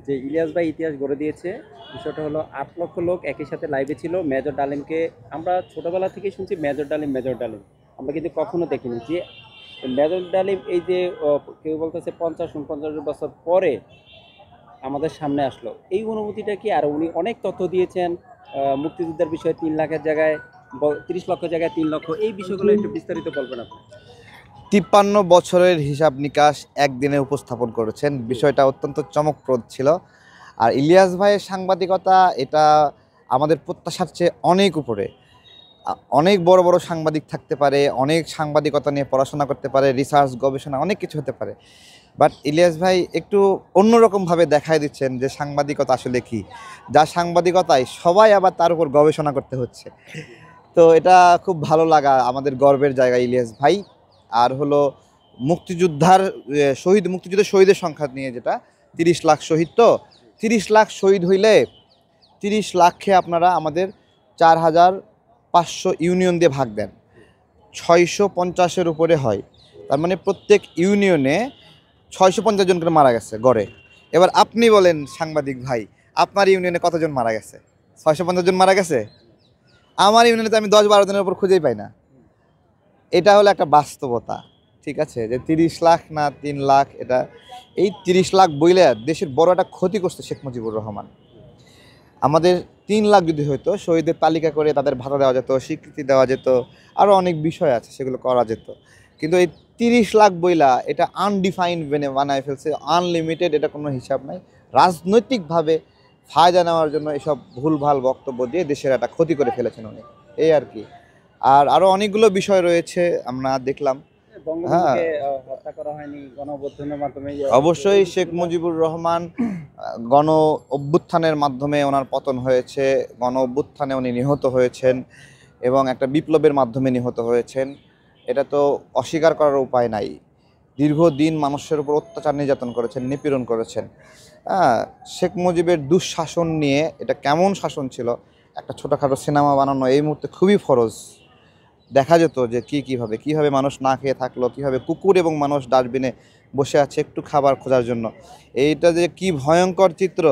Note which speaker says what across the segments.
Speaker 1: যে ইলিয়াস ভাই ইতিহাস গড়ে দিয়েছে। বিষয়টা হলো ৮ লক্ষ লোক একই সাথে লাইভে ছিল। মেজর ডালিমকে আমরা ছোটবেলা থেকেই শুনছি মেজর ডালিম, মেজর ডালিম। আমরা কিন্তু কখনো দেখিনি যে মেজর ডালিম এই যে কেউ বলতেছে ৫০-৪৯ বছর পরে আমাদের সামনে আসলো। এই অনুভূতিটা কি? আর উনি অনেক তথ্য দিয়েছেন মুক্তিযুদ্ধের বিষয়ে ৩ লাখের জায়গায় ৩০ লক্ষ জায়গায় ৩ লক্ষ। এই বিষয়গুলো একটু বিস্তারিত বলবেন আপনি।
Speaker 2: ৫৩ বছরের হিসাব নিকাশ একদিনে উপস্থাপন করেছেন, বিষয়টা অত্যন্ত চমকপ্রদ ছিল। আর ইলিয়াস ভাইয়ের সাংবাদিকতা এটা আমাদের প্রত্যাশার চেয়ে অনেক উপরে। অনেক বড় বড় সাংবাদিক থাকতে পারে, অনেক সাংবাদিকতা নিয়ে পড়াশোনা করতে পারে, রিসার্চ গবেষণা অনেক কিছু হতে পারে, বাট ইলিয়াস ভাই একটু অন্যরকমভাবে দেখায় দিচ্ছেন যে সাংবাদিকতা আসলে কি। যা সাংবাদিকতায় সবাই আবার তার উপর গবেষণা করতে হচ্ছে। তো এটা খুব ভালো লাগা, আমাদের গর্বের জায়গা ইলিয়াস ভাই। আর হলো মুক্তিযোদ্ধার মুক্তিযুদ্ধের শহীদের সংখ্যা নিয়ে যেটা ৩০ লাখ শহীদ, তো ৩০ লাখ শহীদ হইলে ৩০ লাখে আপনারা আমাদের ৪,৫০০ ইউনিয়ন দিয়ে ভাগ দেন, ৬৫০-এর উপরে হয়। তার মানে প্রত্যেক ইউনিয়নে ৬৫০ জন করে মারা গেছে গড়ে। এবার আপনি বলেন সাংবাদিক ভাই, আপনার ইউনিয়নে কতজন মারা গেছে? ৬৫০ জন মারা গেছে। আমার ইউনিয়নে তো আমি ১০-১২ জনের উপর খুঁজেই পাই না। এটা হলো একটা বাস্তবতা, ঠিক আছে, যে ৩০ লাখ না ৩ লাখ, এটা এই ৩০ লাখ বইলে দেশের বড় একটা ক্ষতি করছে শেখ মুজিবুর রহমান। আমাদের ৩ লাখ যদি হইতো, শহীদের তালিকা করে তাদের ভাতা দেওয়া যেত, স্বীকৃতি দেওয়া যেত, আরও অনেক বিষয় আছে সেগুলো করা যেত। কিন্তু এই ৩০ লাখ বইলা এটা আনডিফাইন্ড বানায় ফেলছে, আনলিমিটেড, এটা কোনো হিসাব নাই। রাজনৈতিকভাবে ফায়দা নেওয়ার জন্য এসব ভুলভাল বক্তব্য দিয়ে দেশের একটা ক্ষতি করে ফেলেছেন উনি, এই আর কি। আর আরও অনেকগুলো বিষয় রয়েছে আমরা দেখলাম। হ্যাঁ,
Speaker 1: বঙ্গবন্ধুকে হত্যা করা হয়নি গণঅভ্যুত্থানের মাধ্যমে।
Speaker 2: অবশ্যই শেখ মুজিবুর রহমান গণ অভ্যুত্থানের মাধ্যমে ওনার পতন হয়েছে, গণ অভ্যুত্থানে উনি নিহত হয়েছেন এবং একটা বিপ্লবের মাধ্যমে নিহত হয়েছেন। এটা তো অস্বীকার করার উপায় নাই। দীর্ঘদিন মানুষের উপর অত্যাচার নির্যাতন করেছেন, নিপীড়ন করেছেন। হ্যাঁ, শেখ মুজিবের দুঃশাসন নিয়ে এটা কেমন শাসন ছিল, একটা ছোটোখাটো সিনেমা বানানো এই মুহূর্তে খুবই ফরজ। দেখা যেত যে কীভাবে মানুষ না খেয়ে থাকলো, কীভাবে কুকুর এবং মানুষ ডাস্টবিনে বসে আছে একটু খাবার খোঁজার জন্য। এইটা যে কি ভয়ঙ্কর চিত্র,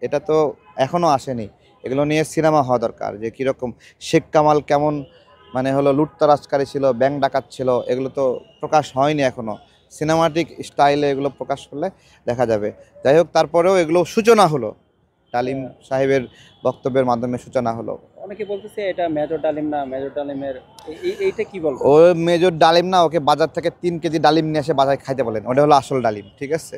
Speaker 2: এটা তো এখনও আসেনি। এগুলো নিয়ে সিনেমা হওয়া দরকার, যে কীরকম শেখ কামাল কেমন মানে হলো লুটতরাজকারী ছিল, ব্যাংক ডাকাত ছিল, এগুলো তো প্রকাশ হয়নি এখনও। সিনেমাটিক স্টাইলে এগুলো প্রকাশ করলে দেখা যাবে। যাই হোক, তারপরেও এগুলো সূচনা হলো, ডালিম সাহেবের বক্তব্যের মাধ্যমে সূচনা হলো।
Speaker 1: অনেকে বলতেছে এটা মেজর ডালিম না, মেজর ডালিমের এইটা কি বলবো?
Speaker 2: ও মেজর ডালিম না, ওকে বাজার থেকে ৩ কেজি ডালিম নিয়ে এসে বাজারে খাইতে বলেন, ওটা হলো আসল ডালিম, ঠিক আছে।